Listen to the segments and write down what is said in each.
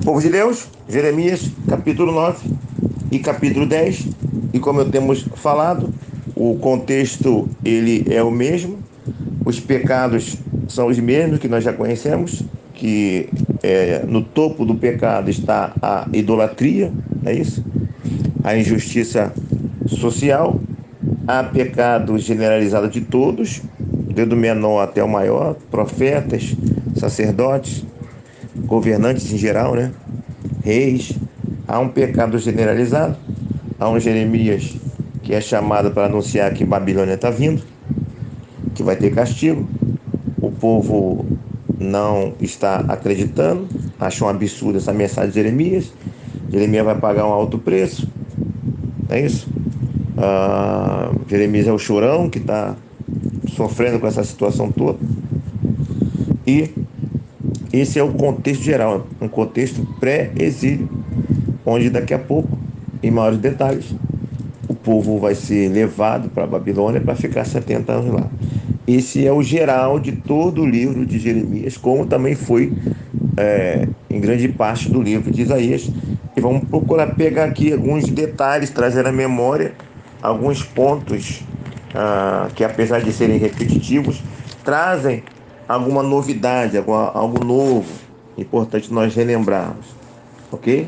Povo de Deus, Jeremias, capítulo 9 e capítulo 10. E como eu temos falado, o contexto ele é o mesmo, os pecados são os mesmos que nós já conhecemos, que no topo do pecado está a idolatria, não é isso? A injustiça social, há pecado generalizado de todos, desde o menor até o maior, profetas, sacerdotes, governantes em geral, né? Reis. Há um pecado generalizado, há um Jeremias que é chamado para anunciar que Babilônia está vindo, que vai ter castigo. O povo não está acreditando, acha um absurdo essa mensagem de Jeremias. Jeremias vai pagar um alto preço, não é isso? Jeremias é o chorão que está sofrendo com essa situação toda. E esse é o contexto geral, um contexto pré-exílio, onde daqui a pouco, em maiores detalhes, o povo vai ser levado para a Babilônia para ficar 70 anos lá. Esse é o geral de todo o livro de Jeremias, como também foi em grande parte do livro de Isaías. E vamos procurar pegar aqui alguns detalhes, trazer à memória alguns pontos que, apesar de serem repetitivos, trazem alguma novidade, algo novo, importante nós relembrarmos, ok?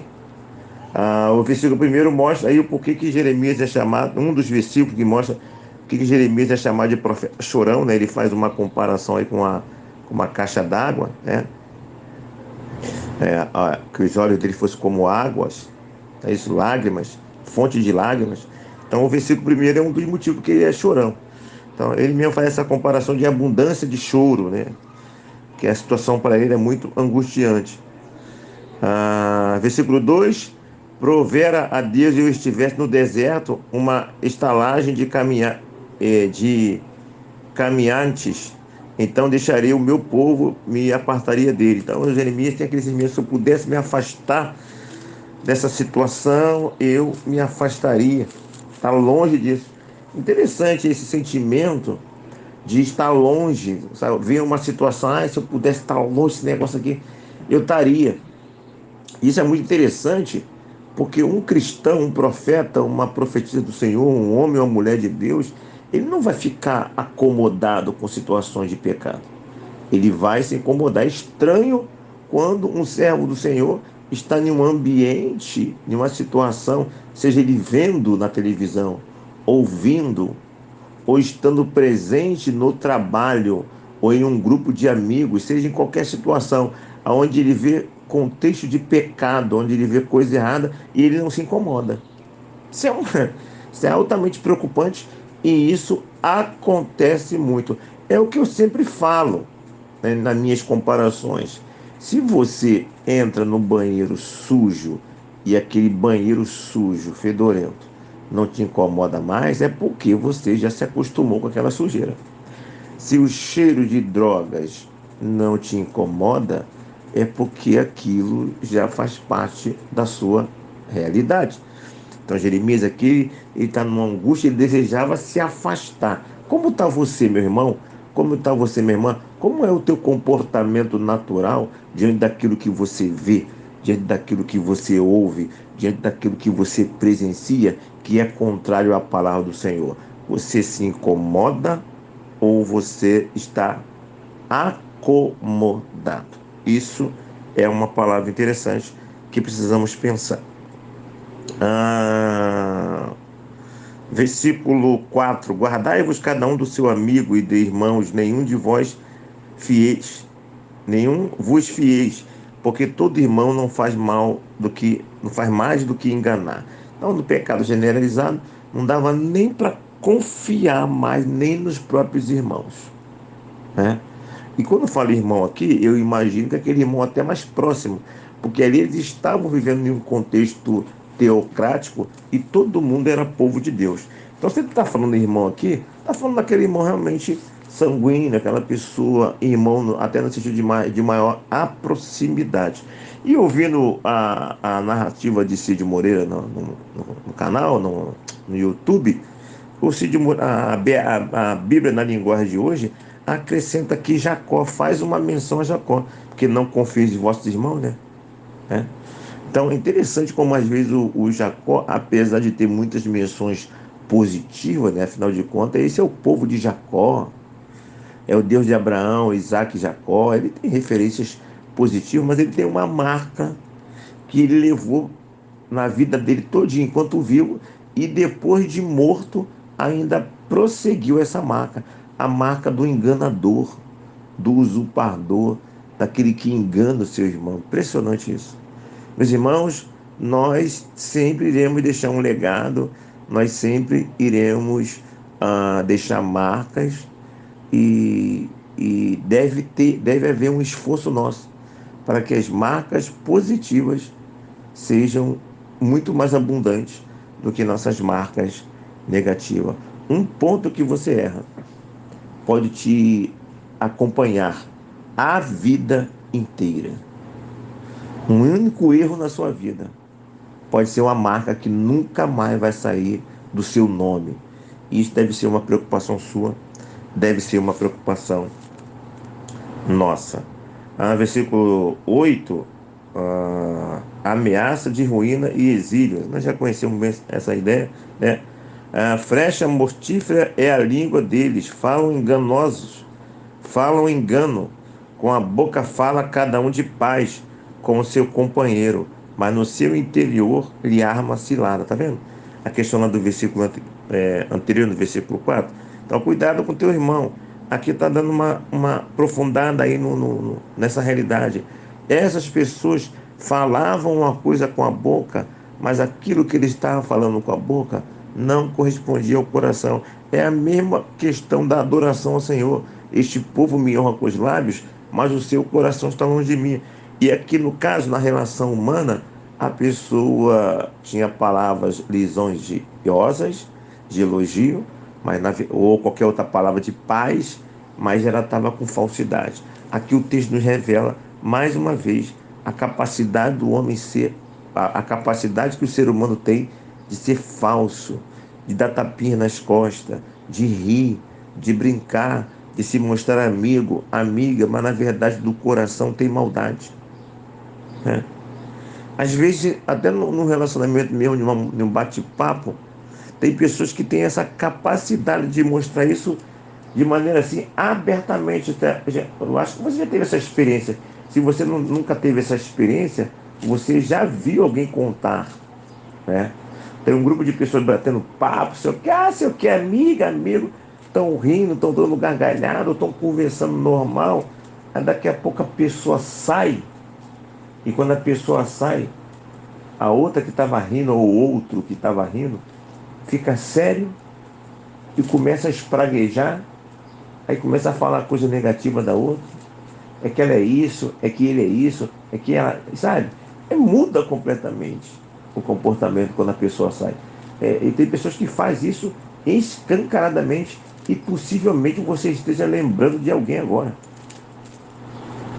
O versículo primeiro mostra aí o porquê que Jeremias é chamado, um dos versículos que mostra que Jeremias é chamado de profeta chorão, né? Ele faz uma comparação aí com uma caixa d'água, né? Que os olhos dele fossem como águas, é isso, lágrimas, fonte de lágrimas. Então o versículo primeiro é um dos motivos que ele é chorão. Então ele mesmo faz essa comparação de abundância de choro, né? Que a situação para ele é muito angustiante. Versículo 2: provera a Deus eu estivesse no deserto uma estalagem de caminhantes, então deixarei o meu povo, me apartaria dele. Então Jeremias tem aquele sentimento: se eu pudesse me afastar dessa situação, eu me afastaria, está longe disso. Interessante esse sentimento de estar longe, sabe? Ver uma situação, se eu pudesse estar longe desse negócio aqui, eu estaria. Isso é muito interessante, porque um cristão, um profeta, uma profetisa do Senhor, um homem ou uma mulher de Deus, ele não vai ficar acomodado com situações de pecado. Ele vai se incomodar. É estranho quando um servo do Senhor está em um ambiente, em uma situação, seja ele vendo na televisão, ouvindo, ou estando presente no trabalho, ou em um grupo de amigos, seja em qualquer situação, onde ele vê contexto de pecado, onde ele vê coisa errada e ele não se incomoda. Isso é, isso é altamente preocupante e isso acontece muito. É o que eu sempre falo, né, nas minhas comparações. Se você entra no banheiro sujo e aquele banheiro sujo, fedorento, não te incomoda mais, é porque você já se acostumou com aquela sujeira. Se o cheiro de drogas não te incomoda, é porque aquilo já faz parte da sua realidade. Então Jeremias aqui, ele está numa angústia, ele desejava se afastar. Como está você, meu irmão? Como está você, minha irmã? Como é o teu comportamento natural diante daquilo que você vê, diante daquilo que você ouve, diante daquilo que você presencia, que é contrário à palavra do Senhor? Você se incomoda ou você está acomodado? Isso é uma palavra interessante que precisamos pensar. Versículo 4: guardai-vos cada um do seu amigo e de irmãos, nenhum de vós fieis, nenhum vos fieis, porque todo irmão não faz mais do que enganar. Então, no pecado generalizado, não dava nem para confiar mais nem nos próprios irmãos, né? E quando eu falo irmão aqui, eu imagino que aquele irmão até mais próximo, porque ali eles estavam vivendo em um contexto teocrático e todo mundo era povo de Deus. Então, se ele está falando irmão aqui, está falando daquele irmão realmente sanguíneo, aquela pessoa, irmão, até no sentido de maior proximidade. E ouvindo a narrativa de Cid Moreira no canal, no YouTube, o Cid, a Bíblia na linguagem de hoje acrescenta que Jacó faz uma menção a Jacó, porque não confieis de vossos irmãos, né? né? Então é interessante como às vezes o Jacó, apesar de ter muitas menções positivas, né? Afinal de contas, esse é o povo de Jacó, é o Deus de Abraão, Isaac e Jacó. Ele tem referências positivas, mas ele tem uma marca que ele levou na vida dele todinha enquanto vivo, e depois de morto ainda prosseguiu essa marca, a marca do enganador, do usurpador, daquele que engana o seu irmão. Impressionante isso. Meus irmãos, nós sempre iremos deixar um legado, nós sempre iremos deixar marcas, e, deve haver um esforço nosso para que as marcas positivas sejam muito mais abundantes do que nossas marcas negativas. Um ponto que você erra pode te acompanhar a vida inteira. Um único erro na sua vida pode ser uma marca que nunca mais vai sair do seu nome. Isso deve ser uma preocupação sua, deve ser uma preocupação nossa. Versículo 8, ameaça de ruína e exílio. Nós já conhecemos bem essa ideia, né? A flecha mortífera é a língua deles, falam enganosos, falam engano, com a boca fala cada um de paz com o seu companheiro, mas no seu interior lhe arma cilada. Tá vendo? A questão lá do versículo anterior, no versículo 4. Então, cuidado com teu irmão. Aqui está dando uma aprofundada aí nessa realidade. Essas pessoas falavam uma coisa com a boca, mas aquilo que eles estavam falando com a boca não correspondia ao coração. É a mesma questão da adoração ao Senhor. Este povo me honra com os lábios, mas o seu coração está longe de mim. E aqui, no caso, na relação humana, a pessoa tinha palavras lisonjeosas, de elogio, ou qualquer outra palavra de paz, mas ela estava com falsidade. Aqui o texto nos revela, mais uma vez, a capacidade do homem ser, a capacidade que o ser humano tem de ser falso, de dar tapinha nas costas, de rir, de brincar, de se mostrar amigo, amiga, mas na verdade do coração tem maldade, né? Às vezes, até no relacionamento mesmo, de um bate-papo, tem pessoas que têm essa capacidade de mostrar isso de maneira assim, abertamente. Eu acho que você já teve essa experiência. Se você nunca teve essa experiência, você já viu alguém contar, né? Tem um grupo de pessoas batendo papo, sei o que, amiga, amigo, estão rindo, estão dando gargalhada, estão conversando normal. Aí daqui a pouco a pessoa sai, e quando a pessoa sai, a outra que estava rindo, ou outro que estava rindo, fica sério e começa a espraguejar, aí começa a falar coisa negativa da outra. É que ela é isso, é que ele é isso, é que ela, sabe? Muda completamente o comportamento quando a pessoa sai. E tem pessoas que fazem isso escancaradamente, e possivelmente você esteja lembrando de alguém agora.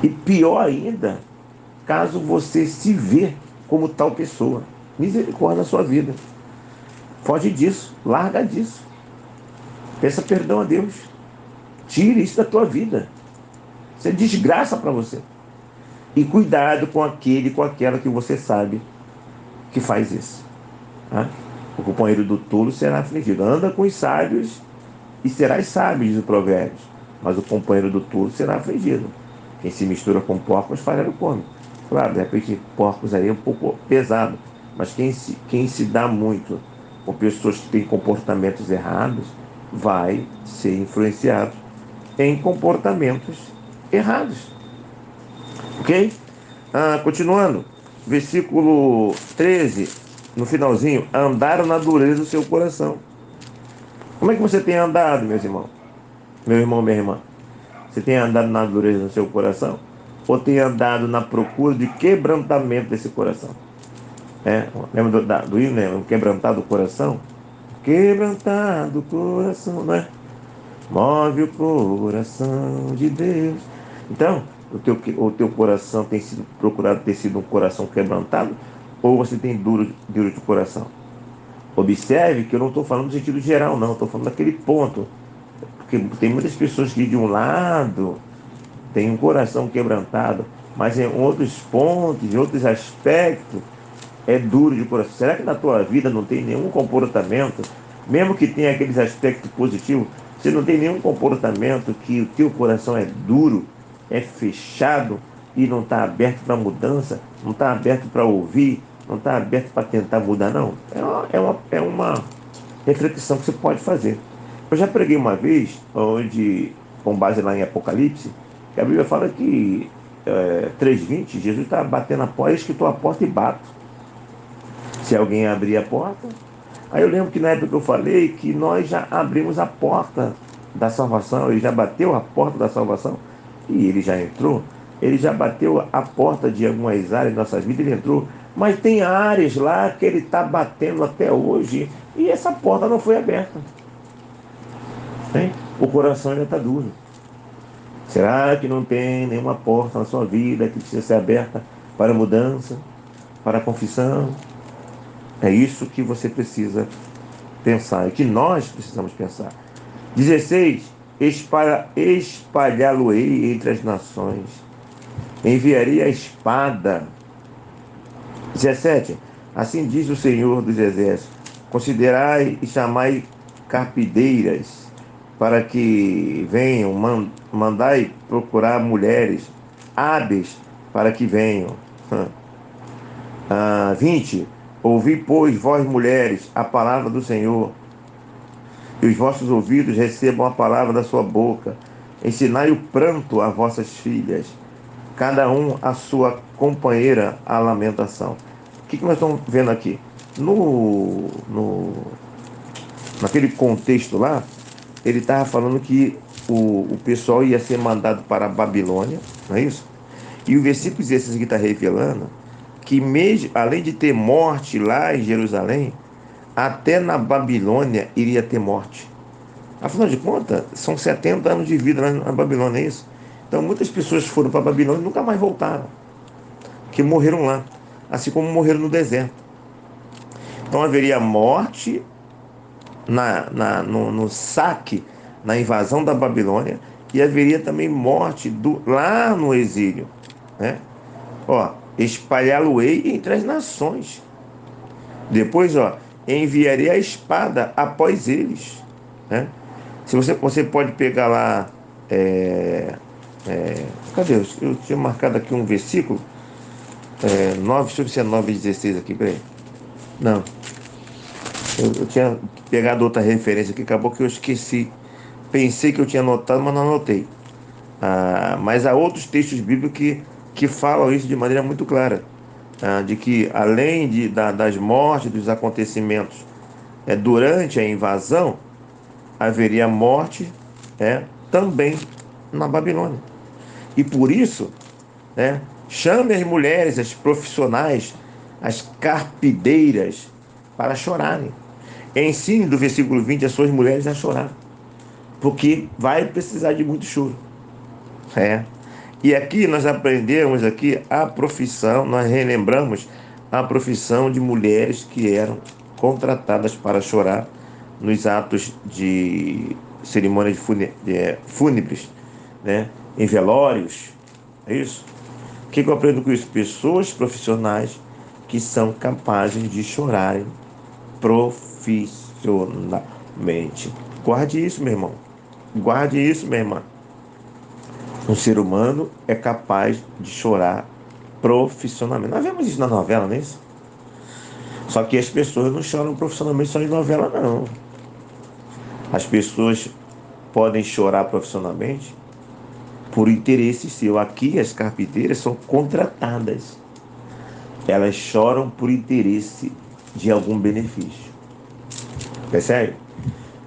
E pior ainda, caso você se vê como tal pessoa. Misericórdia na sua vida. Foge disso, larga disso. Peça perdão a Deus. Tire isso da tua vida. Isso é desgraça para você. E cuidado com aquele, com aquela que você sabe que faz isso. Tá? O companheiro do tolo será afligido. Anda com os sábios e serás sábio, diz o Provérbios. Mas o companheiro do tolo será afligido. Quem se mistura com porcos, farelo come. Claro, de repente, porcos aí é um pouco pesado. Mas quem se dá muito com pessoas que têm comportamentos errados, vai ser influenciado em comportamentos errados. Ok? Continuando. Versículo 13, no finalzinho. Andaram na dureza do seu coração. Como é que você tem andado, meus irmãos? Meu irmão, minha irmã? Você tem andado na dureza do seu coração? Ou tem andado na procura de quebrantamento desse coração? Lembra do hino, né? Quebrantado o coração? Quebrantado o coração, não é? Move o coração de Deus. Então, o teu coração tem sido procurado ter sido um coração quebrantado, ou você tem duro de coração? Observe que eu não estou falando no sentido geral, não. Estou falando daquele ponto. Porque tem muitas pessoas que de um lado tem um coração quebrantado, mas em outros pontos, em outros aspectos, é duro de coração. Será que na tua vida não tem nenhum comportamento, mesmo que tenha aqueles aspectos positivos, você não tem nenhum comportamento que o teu coração é duro, é fechado e não está aberto para mudança, não está aberto para ouvir, não está aberto para tentar mudar, não? É uma reflexão que você pode fazer. Eu já preguei uma vez, onde, com base lá em Apocalipse, que a Bíblia fala que 3:20, Jesus está batendo a porta, eis que estou à porta e bato. Se alguém abrir a porta. Aí eu lembro que na época que eu falei que nós já abrimos a porta da salvação, ele já bateu a porta da salvação e ele já entrou. Ele já bateu a porta de algumas áreas de nossas vidas, ele entrou. Mas tem áreas lá que ele está batendo até hoje e essa porta não foi aberta. Hein? O coração ainda está duro. Será que não tem nenhuma porta na sua vida que precisa ser aberta para mudança, para confissão? É isso que você precisa pensar, e que nós precisamos pensar. 16. Espalhá-lo-ei entre as nações. Enviarei a espada. 17. Assim diz o Senhor dos Exércitos: considerai e chamai carpideiras, para que venham, mandai procurar mulheres hábeis, para que venham. 20. Ouvi, pois, vós mulheres, a palavra do Senhor, e os vossos ouvidos recebam a palavra da sua boca. Ensinai o pranto a vossas filhas, cada um a sua companheira a lamentação. O que nós estamos vendo aqui? Naquele contexto lá, ele estava falando que o pessoal ia ser mandado para a Babilônia, não é isso? E o versículo 16 aqui está revelando que, mesmo, além de ter morte lá em Jerusalém, até na Babilônia iria ter morte. Afinal de contas, são 70 anos de vida lá na Babilônia, é isso? Então muitas pessoas foram para a Babilônia e nunca mais voltaram, que morreram lá, assim como morreram no deserto. Então haveria morte no saque, na invasão da Babilônia, e haveria também morte lá no exílio, né? Ó, espalhá-lo-ei entre as nações. Depois, ó, enviarei a espada após eles, né? Se você pode pegar lá, cadê? Eu tinha marcado aqui um versículo, 9, deixa eu ver se é 9:16 aqui, peraí. Não, eu tinha pegado outra referência aqui, acabou que eu esqueci. Pensei que eu tinha anotado, mas não anotei. Mas há outros textos bíblicos que falam isso de maneira muito clara, de que além das mortes, dos acontecimentos durante a invasão, haveria morte também na Babilônia. E por isso, chame as mulheres, as profissionais, as carpideiras, para chorarem. Ensine do versículo 20 as suas mulheres a chorar, porque vai precisar de muito choro. E aqui nós aprendemos a profissão, nós relembramos a profissão de mulheres que eram contratadas para chorar nos atos de cerimônias fúnebres, né? Em velórios. É isso? O que eu aprendo com isso? Pessoas profissionais que são capazes de chorarem profissionalmente. Guarde isso, meu irmão. Guarde isso, minha irmã. Um ser humano é capaz de chorar profissionalmente. Nós vemos isso na novela, não é isso? Só que as pessoas não choram profissionalmente só em novela, não. As pessoas podem chorar profissionalmente por interesse seu. Aqui as carpinteiras são contratadas. Elas choram por interesse de algum benefício. Percebe?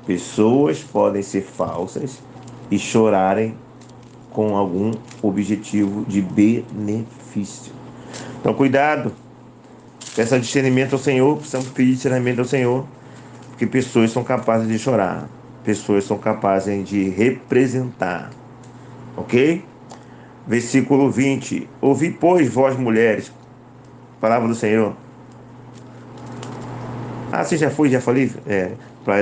Pessoas podem ser falsas e chorarem com algum objetivo de benefício. Então, cuidado. Peça discernimento ao Senhor. Precisamos pedir discernimento ao Senhor. Porque pessoas são capazes de chorar. Pessoas são capazes de representar. Ok? Versículo 20. Ouvi, pois, vós mulheres. Palavra do Senhor. Você já falei.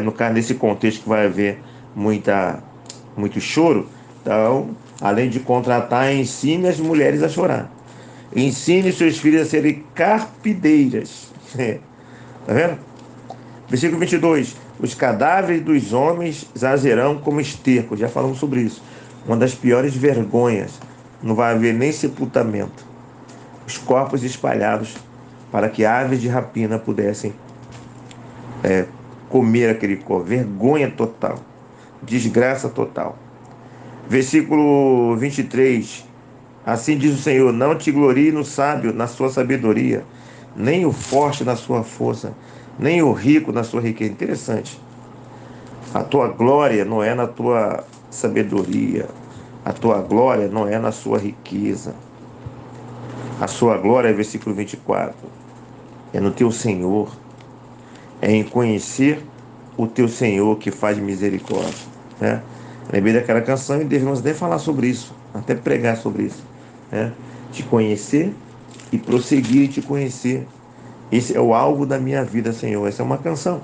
No caso, nesse contexto que vai haver muito choro. Então, além de contratar, ensine as mulheres a chorar. Ensine seus filhos a serem carpideiras. Tá vendo? Versículo 22. Os cadáveres dos homens jazerão como esterco. Já falamos sobre isso. Uma das piores vergonhas. Não vai haver nem sepultamento. Os corpos espalhados para que aves de rapina pudessem comer aquele corpo. Vergonha total. Desgraça total. Versículo 23. Assim diz o Senhor: não te glorie no sábio, na sua sabedoria, nem o forte na sua força, nem o rico na sua riqueza. Interessante. A tua glória não é na tua sabedoria. A tua glória não é na sua riqueza. A sua glória, versículo 24, é no teu Senhor. É em conhecer o teu Senhor que faz misericórdia. Né? Lembrei daquela canção e devemos até falar sobre isso, até pregar sobre isso. Né? Te conhecer e prosseguir em te conhecer. Esse é o alvo da minha vida, Senhor. Essa é uma canção.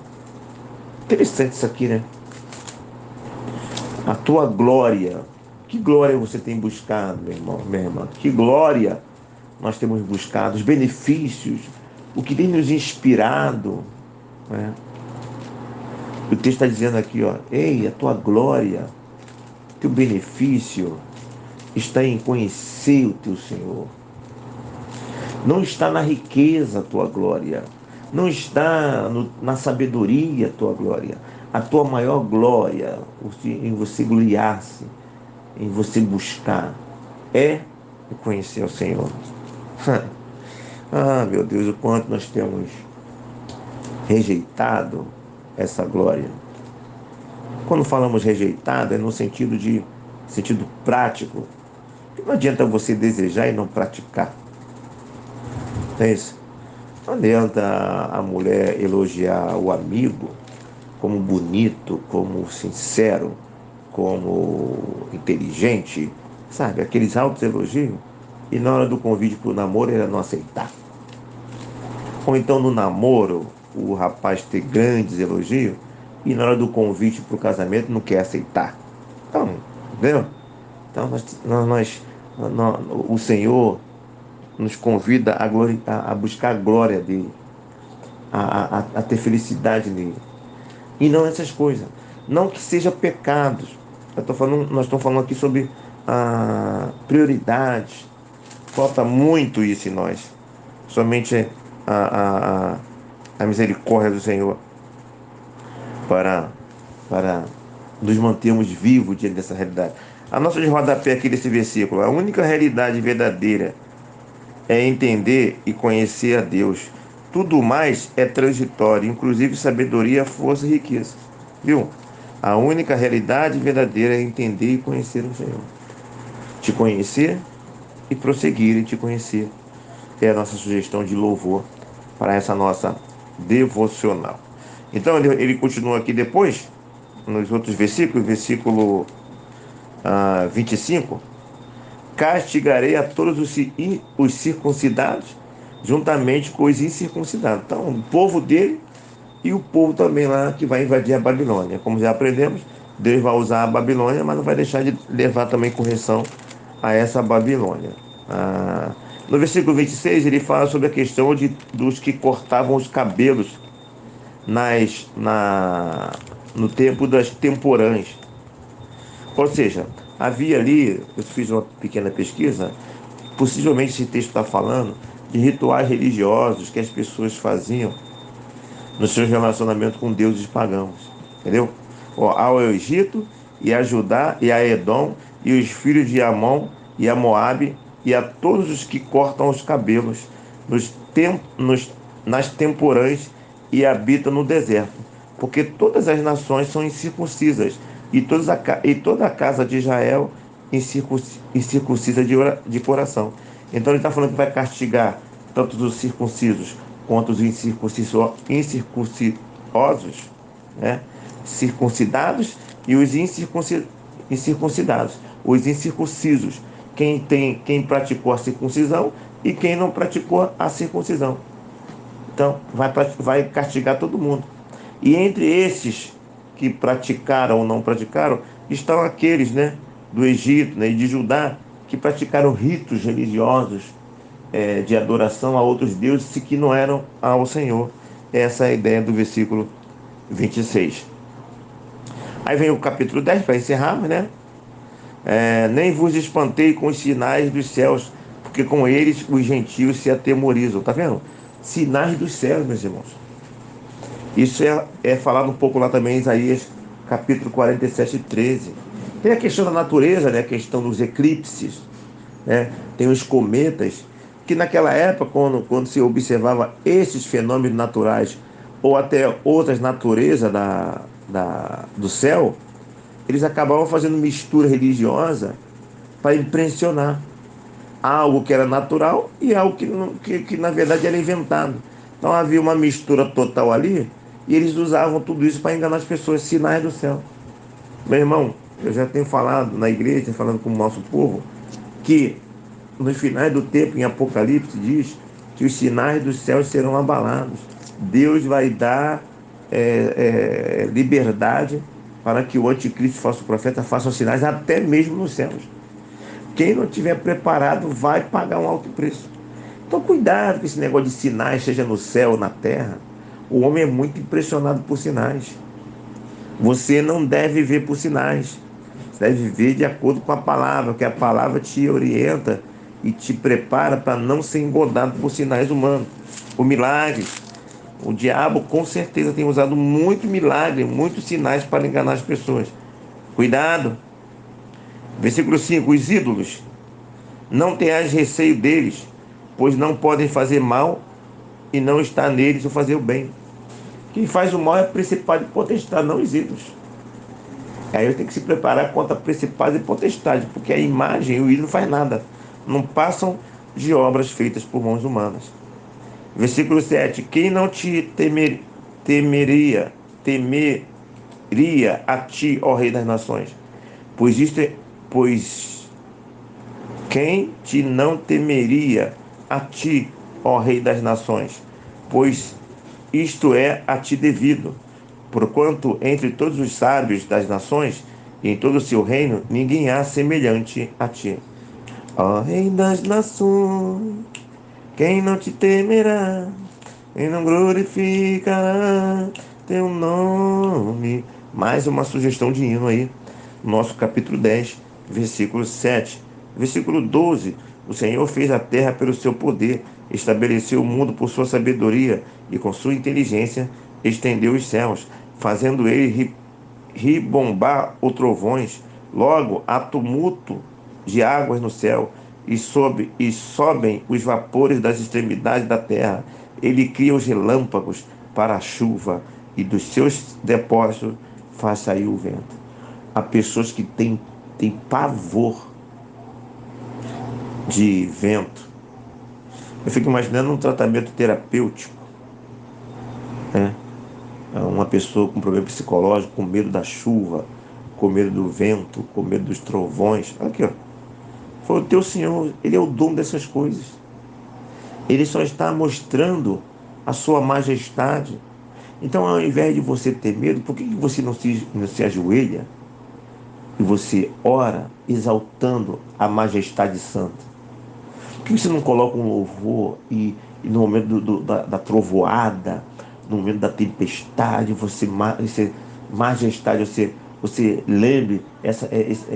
Interessante isso aqui, né? A tua glória. Que glória você tem buscado, meu irmão, minha irmã? Que glória nós temos buscado. Os benefícios, o que tem nos inspirado. Né? O texto está dizendo aqui, ó, ei, a tua glória, teu benefício está em conhecer o teu Senhor. Não está na riqueza a tua glória. Não está na sabedoria a tua glória. A tua maior glória em você gloriar-se, em você buscar, é conhecer o Senhor. Ah, meu Deus, o quanto nós temos rejeitado essa glória. Quando falamos rejeitado, é no sentido prático. Não adianta você desejar e não praticar. Não é isso? Não adianta a mulher elogiar o amigo como bonito, como sincero, como inteligente, sabe? Aqueles altos elogios, e na hora do convite para o namoro ela não aceitar. Ou então no namoro o rapaz ter grandes elogios e na hora do convite para o casamento não quer aceitar. Então, entendeu? Então o Senhor nos convida a buscar a glória dele, a ter felicidade nele. E não essas coisas. Não que seja pecados. Nós estamos falando aqui sobre prioridades. Falta muito isso em nós. Somente a misericórdia do Senhor para nos mantermos vivos diante dessa realidade. A nossa de rodapé aqui desse versículo: a única realidade verdadeira é entender e conhecer a Deus. Tudo mais é transitório, inclusive sabedoria, força e riqueza. Viu? A única realidade verdadeira é entender e conhecer o Senhor. Te conhecer e prosseguir em te conhecer. É a nossa sugestão de louvor para essa nossa devocional. Então ele continua aqui depois, nos outros versículos, versículo 25. Castigarei a todos os circuncidados, juntamente com os incircuncidados. Então, o povo dele e o povo também lá que vai invadir a Babilônia. Como já aprendemos, Deus vai usar a Babilônia, mas não vai deixar de levar também correção a essa Babilônia. No versículo 26, ele fala sobre a questão dos que cortavam os cabelos no tempo das temporãs. Ou seja, havia ali, eu fiz uma pequena pesquisa, possivelmente esse texto está falando de rituais religiosos que as pessoas faziam nos seus relacionamentos com deuses pagãos, entendeu? Ao Egito e a Judá e a Edom e os filhos de Amon e a Moabe e a todos os que cortam os cabelos nas temporãs e habitam no deserto, porque todas as nações são incircuncisas e toda a casa de Israel incircuncisa de coração. Então ele está falando que vai castigar tanto os circuncisos quanto os incircuncisiosos, né? Circuncidados e os incircuncidados, os incircuncisos, quem praticou a circuncisão e quem não praticou a circuncisão. Então vai castigar todo mundo. E entre esses que praticaram ou não praticaram, estão aqueles, né, do Egito, né, e de Judá, que praticaram ritos religiosos de adoração a outros deuses que não eram ao Senhor. Essa é a ideia do versículo 26. Aí vem o capítulo 10 para encerrarmos, né? Nem vos espantei com os sinais dos céus, porque com eles os gentios se atemorizam. Tá vendo? Sinais dos céus, meus irmãos. Isso é falado um pouco lá também em Isaías, capítulo 47, 13. Tem a questão da natureza, né? A questão dos eclipses, né? Tem os cometas, que naquela época, quando se observava esses fenômenos naturais, ou até outras naturezas do céu, eles acabavam fazendo mistura religiosa para impressionar algo que era natural e algo que na verdade era inventado. Então havia uma mistura total ali e eles usavam tudo isso para enganar as pessoas, sinais do céu. Meu irmão, eu já tenho falado na igreja, falando com o nosso povo, que nos finais do tempo, em Apocalipse, diz que os sinais dos céus serão abalados. Deus vai dar liberdade para que o anticristo, falso profeta, faça os sinais até mesmo nos céus. Quem não tiver preparado vai pagar um alto preço. Então, cuidado com esse negócio de sinais, seja no céu ou na terra. O homem é muito impressionado por sinais. Você não deve viver por sinais. Você deve viver de acordo com a palavra, porque a palavra te orienta e te prepara para não ser engodado por sinais humanos, por milagres. O diabo com certeza tem usado muito milagre, muitos sinais para enganar as pessoas. Cuidado. Versículo 5: os ídolos, não tenhas receio deles, pois não podem fazer mal e não está neles o fazer o bem. Quem faz o mal é principado e potestade, não os ídolos. Aí eu tenho que se preparar contra principados e potestades, porque a imagem e o ídolo não faz nada. Não passam de obras feitas por mãos humanas. Versículo 7: quem não te temeria a ti, ó Rei das Nações? Pois quem te não temeria a ti, ó Rei das Nações? Pois isto é a ti devido. Porquanto entre todos os sábios das nações e em todo o seu reino, ninguém há semelhante a ti. Ó Rei das Nações, quem não te temerá? Quem não glorificará teu nome? Mais uma sugestão de hino aí. Nosso capítulo 10, versículo 7. Versículo 12. O Senhor fez a terra pelo seu poder, estabeleceu o mundo por sua sabedoria e com sua inteligência estendeu os céus, fazendo ele ribombar os trovões. Logo há tumulto de águas no céu e sobem os vapores das extremidades da terra. Ele cria os relâmpagos para a chuva e dos seus depósitos faz sair o vento. Há pessoas que têm pavor de vento. Eu fico imaginando um tratamento terapêutico, né? Uma pessoa com problema psicológico, com medo da chuva, com medo do vento, com medo dos trovões. Aqui, ó. Foi o teu Senhor, Ele é o dono dessas coisas. Ele só está mostrando a sua majestade. Então, ao invés de você ter medo, por que você não se ajoelha e você ora exaltando a majestade santa? Por que você não coloca um louvor e no momento da trovoada, no momento da tempestade, você majestade, você lembre,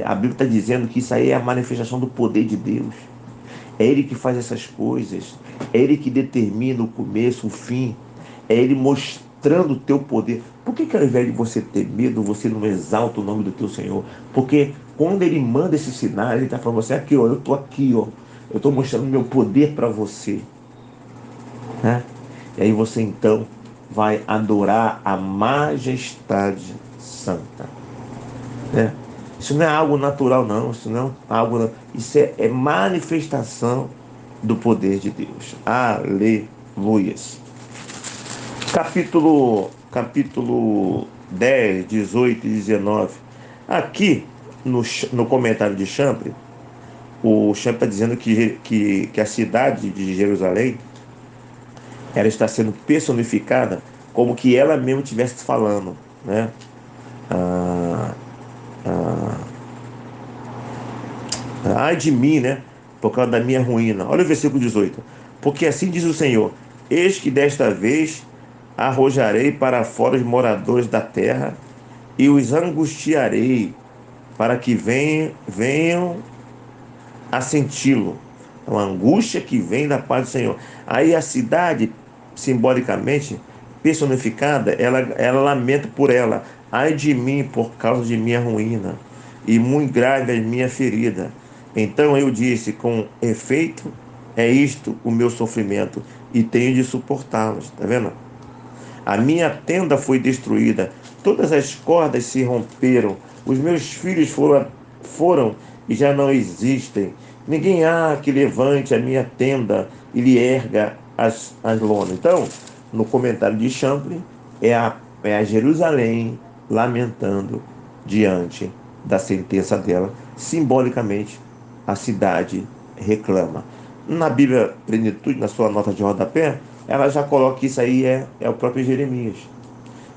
a Bíblia está dizendo que isso aí é a manifestação do poder de Deus. É Ele que faz essas coisas, é Ele que determina o começo, o fim, é Ele mostrando o teu poder. Por que ao invés de você ter medo, você não exalta o nome do teu Senhor? Porque quando Ele manda esse sinal, Ele está falando assim, aqui ó, eu estou aqui, ó, eu estou mostrando meu poder para você, né? E aí você então vai adorar a majestade santa, né? Isso não é algo natural, não. Isso não é algo. Isso é manifestação do poder de Deus. Aleluias. Capítulo 10, 18 e 19. Aqui, no comentário de Champre, o Champre está dizendo que a cidade de Jerusalém ela está sendo personificada como que ela mesma estivesse falando, né? Ai de mim, né? por causa da minha ruína. Olha o versículo 18. Porque assim diz o Senhor: eis que desta vez arrojarei para fora os moradores da terra e os angustiarei, para que venham a senti-lo. É uma angústia que vem da parte do Senhor. Aí a cidade, simbolicamente, personificada, ela lamenta por ela. Ai de mim por causa de minha ruína, e muito grave é minha ferida. Então eu disse, com efeito, é isto o meu sofrimento, e tenho de suportá-los. Está vendo? A minha tenda foi destruída, todas as cordas se romperam, os meus filhos foram e já não existem. Ninguém há que levante a minha tenda e lhe erga as lonas. Então, no comentário de Champlin, é a Jerusalém lamentando diante da sentença dela. Simbolicamente, a cidade reclama. Na Bíblia Plenitude, na sua nota de rodapé, ela já coloca que isso aí é o próprio Jeremias.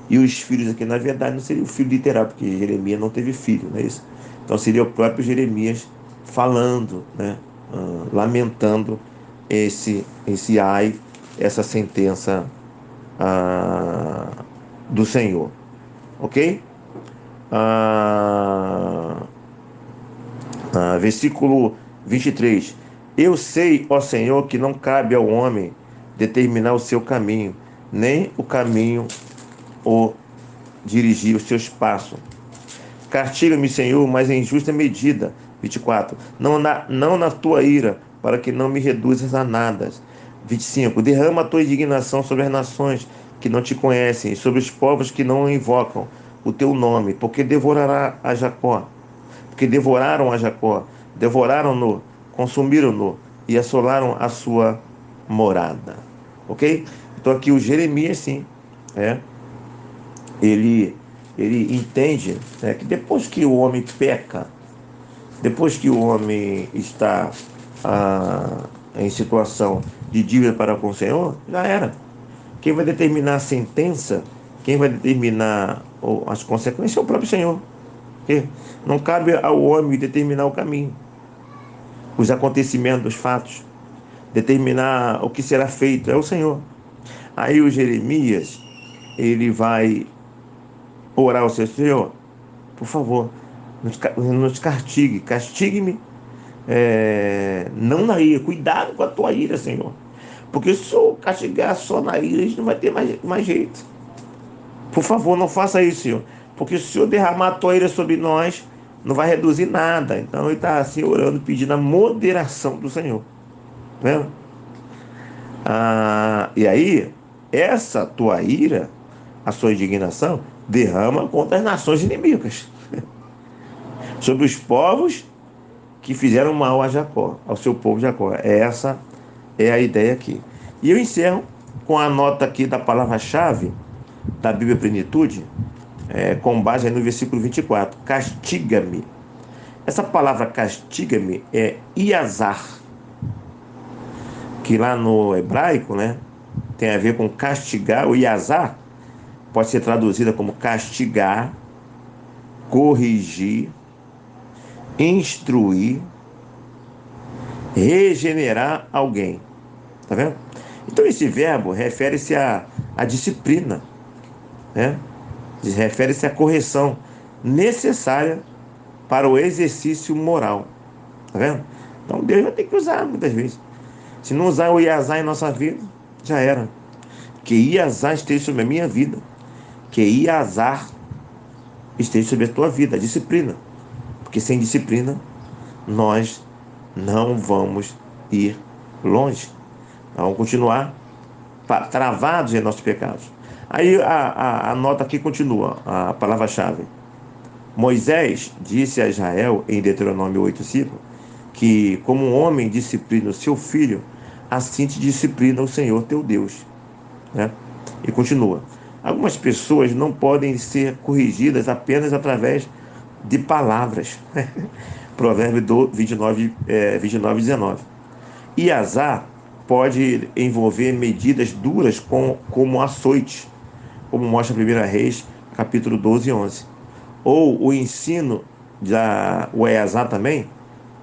E os filhos aqui, na verdade, não seria o filho literal, porque Jeremias não teve filho, não é isso? Então seria o próprio Jeremias falando, né? Lamentando esse ai, essa sentença do Senhor. Ok? Ah, versículo 23. Eu sei, ó Senhor, que não cabe ao homem determinar o seu caminho, nem o caminho ou dirigir os seus passos. Castiga-me, Senhor, mas em justa medida. 24. Não na tua ira, para que não me reduzas a nada. 25. Derrama a tua indignação sobre as nações que não te conhecem, e sobre os povos que não invocam o teu nome, porque devorará a Jacó. Porque devoraram a Jacó, devoraram-no, consumiram-no e assolaram a sua morada. Ok? Então aqui o Jeremias, sim, é, ele, ele entende, né, que depois que o homem peca, depois que o homem está em situação de dívida para com o Senhor, já era. Quem vai determinar a sentença, quem vai determinar as consequências é o próprio Senhor. Porque não cabe ao homem determinar o caminho, os acontecimentos, os fatos, determinar o que será feito, é o Senhor. Aí o Jeremias, ele vai orar ao seu Senhor, por favor, nos castigue-me, não na ira, cuidado com a tua ira, Senhor. Porque se eu castigar só na ira, a gente não vai ter mais jeito. Por favor, não faça isso, Senhor. Porque se o Senhor derramar a tua ira sobre nós, não vai reduzir nada. Então ele está assim orando, pedindo a moderação do Senhor. Né? E aí, essa tua ira, a sua indignação, derrama contra as nações inimigas, sobre os povos que fizeram mal a Jacó, ao seu povo Jacó. Essa é a ideia aqui. E eu encerro com a nota aqui da palavra-chave da Bíblia Plenitude, com base aí no versículo 24. Castiga-me. Essa palavra castiga-me é iazar, que lá no hebraico, né, tem a ver com castigar. O iazar pode ser traduzida como castigar, corrigir, instruir, regenerar alguém. Tá vendo? Então esse verbo refere-se à disciplina, né? Refere-se à correção necessária para o exercício moral. Tá vendo? Então Deus vai ter que usar muitas vezes. Se não usar o iazar em nossa vida, já era. Que iazar esteja sobre a minha vida. Que iazar esteja sobre a tua vida, a disciplina. Porque sem disciplina, nós não vamos ir longe. Vamos continuar travados em nossos pecados. Aí a nota aqui continua, a palavra-chave. Moisés disse a Israel, em Deuteronômio 8:5, que como um homem disciplina o seu filho, assim te disciplina o Senhor teu Deus. Né? E continua. Algumas pessoas não podem ser corrigidas apenas através de palavras. Provérbio 29:19. Iazar pode envolver medidas duras como açoite, como mostra 1 Reis, capítulo 12:11. Ou o ensino, o Iazar também,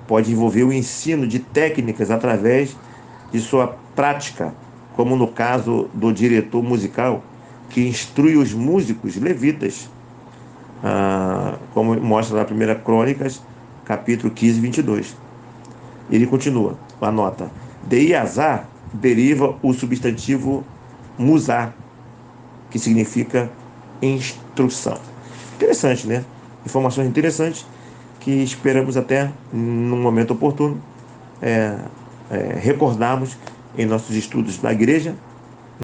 pode envolver o ensino de técnicas através de sua prática, como no caso do diretor musical, que instrui os músicos levitas, como mostra na 1 Crônicas, capítulo 15, 22. Ele continua, anota, de Iazá deriva o substantivo musá, que significa instrução. Interessante, né? Informações interessantes que esperamos até, num momento oportuno, recordarmos em nossos estudos na igreja